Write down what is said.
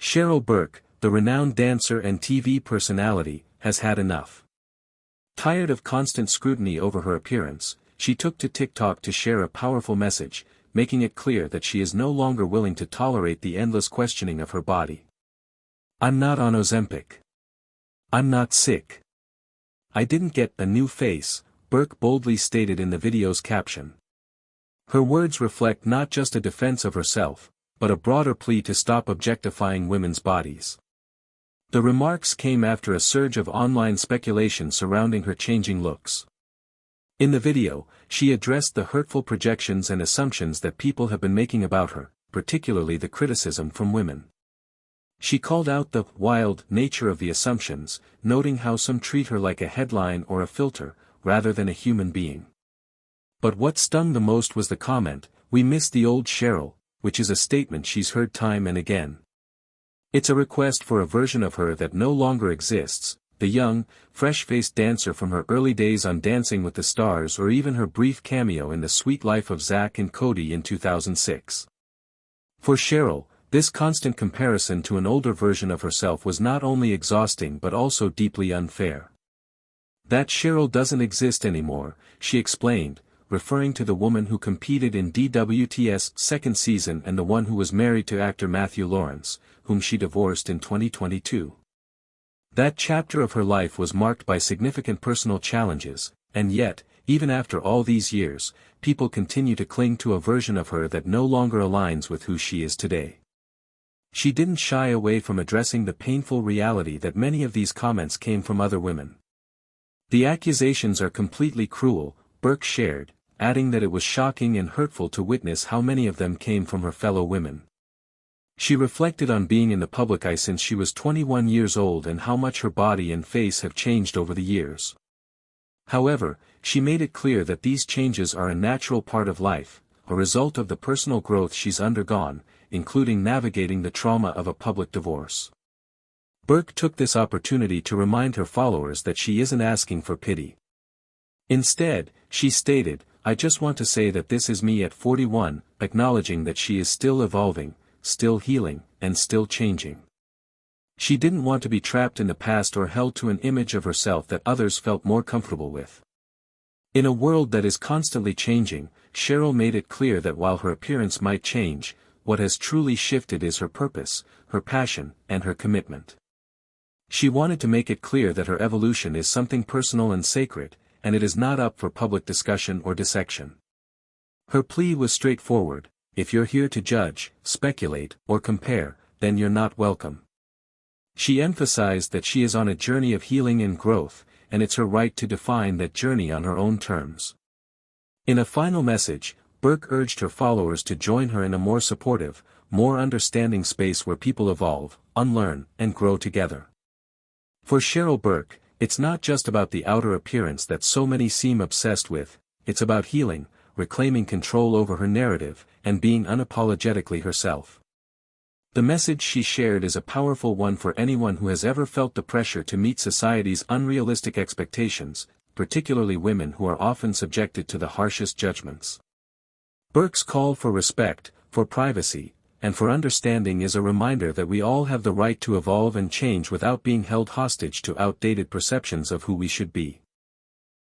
Cheryl Burke, the renowned dancer and TV personality, has had enough. Tired of constant scrutiny over her appearance, she took to TikTok to share a powerful message, making it clear that she is no longer willing to tolerate the endless questioning of her body. "I'm not on Ozempic. I'm not sick. I didn't get a new face," Burke boldly stated in the video's caption. Her words reflect not just a defense of herself, but a broader plea to stop objectifying women's bodies. The remarks came after a surge of online speculation surrounding her changing looks. In the video, she addressed the hurtful projections and assumptions that people have been making about her, particularly the criticism from women. She called out the wild nature of the assumptions, noting how some treat her like a headline or a filter, rather than a human being. But what stung the most was the comment, "We miss the old Cheryl," which is a statement she's heard time and again. It's a request for a version of her that no longer exists, the young, fresh-faced dancer from her early days on Dancing with the Stars or even her brief cameo in The Sweet Life of Zack and Cody in 2006. For Cheryl, this constant comparison to an older version of herself was not only exhausting but also deeply unfair. "That Cheryl doesn't exist anymore," she explained, referring to the woman who competed in DWT's second season and the one who was married to actor Matthew Lawrence, whom she divorced in 2022. That chapter of her life was marked by significant personal challenges, and yet, even after all these years, people continue to cling to a version of her that no longer aligns with who she is today. She didn't shy away from addressing the painful reality that many of these comments came from other women. "The accusations are completely cruel," Burke shared, adding that it was shocking and hurtful to witness how many of them came from her fellow women. She reflected on being in the public eye since she was 21 years old and how much her body and face have changed over the years. However, she made it clear that these changes are a natural part of life, a result of the personal growth she's undergone, including navigating the trauma of a public divorce. Burke took this opportunity to remind her followers that she isn't asking for pity. Instead, she stated, "I just want to say that this is me at 41, acknowledging that she is still evolving, still healing, and still changing." She didn't want to be trapped in the past or held to an image of herself that others felt more comfortable with. In a world that is constantly changing, Cheryl made it clear that while her appearance might change, what has truly shifted is her purpose, her passion, and her commitment. She wanted to make it clear that her evolution is something personal and sacred, and it is not up for public discussion or dissection. Her plea was straightforward: if you're here to judge, speculate, or compare, then you're not welcome. She emphasized that she is on a journey of healing and growth, and it's her right to define that journey on her own terms. In a final message, Burke urged her followers to join her in a more supportive, more understanding space where people evolve, unlearn, and grow together. For Cheryl Burke, it's not just about the outer appearance that so many seem obsessed with, it's about healing, reclaiming control over her narrative, and being unapologetically herself. The message she shared is a powerful one for anyone who has ever felt the pressure to meet society's unrealistic expectations, particularly women who are often subjected to the harshest judgments. Burke's call for respect, for privacy, and for understanding is a reminder that we all have the right to evolve and change without being held hostage to outdated perceptions of who we should be.